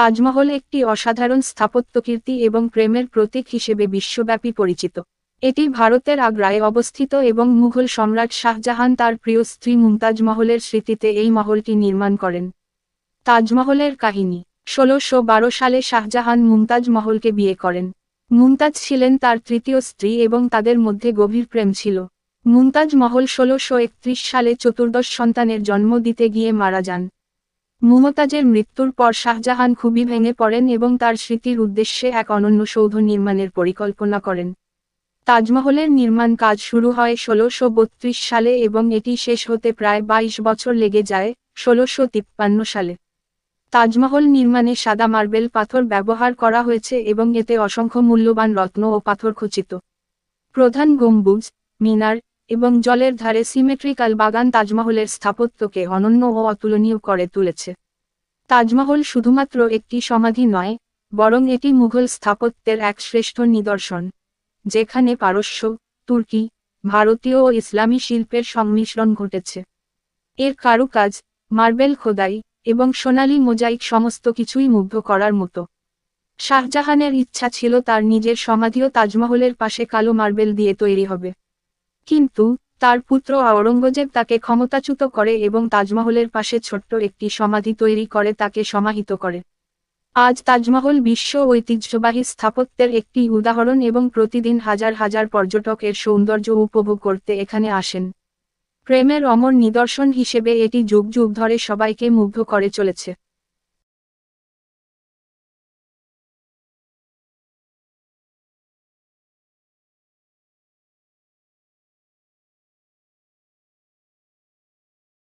তাজমহল একটি অসাধারণ স্থাপত্যকীর্তি এবং প্রেমের প্রতীক হিসেবে বিশ্বব্যাপী পরিচিত। এটি ভারতের আগ্রায় অবস্থিত এবং মুঘল সম্রাট শাহজাহান তার প্রিয় স্ত্রী মুমতাজ মহলের স্মৃতিতে এই মহলটি নির্মাণ করেন। তাজমহলের কাহিনী। ১৬১২ সালে শাহজাহান মুমতাজ মহলকে বিয়ে করেন। মুমতাজ ছিলেন তার তৃতীয় স্ত্রী এবং তাদের মধ্যে গভীর প্রেম ছিল। মুমতাজ মহল ১৬৩১ সালে চতুর্দশ সন্তানের জন্ম দিতে গিয়ে মারা যান। মুমতাজের মৃত্যুর পর শাহজাহান খুবই ভেঙে পড়েন এবং তার স্মৃতির উদ্দেশ্যে এক অনন্য সৌধ নির্মাণের পরিকল্পনা করেন। তাজমহলের নির্মাণ কাজ শুরু হয় ১৬৩২ সালে এবং এটি শেষ হতে প্রায় ২২ বছর লেগে যায় ১৬৫৩ সালে। তাজমহল নির্মাণে সাদা মার্বেল পাথর ব্যবহার করা হয়েছে এবং এতে অসংখ্য মূল্যবান রত্ন ও পাথর খচিত। প্রধান গম্বুজ, মিনার এবং জলের ধারে সিমেট্রিক্যাল বাগান তাজমহলের স্থাপত্যকে অনন্য ও অতুলনীয় করে তুলেছে। তাজমহল শুধুমাত্র একটি সমাধি নয়, বরং এটি মুঘল স্থাপত্যের এক শ্রেষ্ঠ নিদর্শন, যেখানে পারস্য, তুর্কি, ভারতীয় ও ইসলামী শিল্পের সংমিশ্রণ ঘটেছে। এর কারুকাজ, মার্বেল খোদাই এবং সোনালী মোজাইক সমস্ত কিছুই মুগ্ধ করার মতো। শাহজাহানের ইচ্ছা ছিল তার নিজের সমাধিও তাজমহলের পাশে কালো মার্বেল দিয়ে তৈরি হবে। কিন্তু তার পুত্র আওরঙ্গজেব তাকে ক্ষমতাচ্যুত করে এবং তাজমহলের পাশে ছোট্ট একটি সমাধি তৈরি করে তাকে সমাহিত করে। আজ তাজমহল বিশ্ব ঐতিহ্যবাহী স্থাপত্যের একটি উদাহরণ এবং প্রতিদিন হাজার হাজার পর্যটক এর সৌন্দর্য উপভোগ করতে এখানে আসেন। প্রেমের অমর নিদর্শন হিসেবে এটি যুগ যুগ ধরে সবাইকে মুগ্ধ করে চলেছে।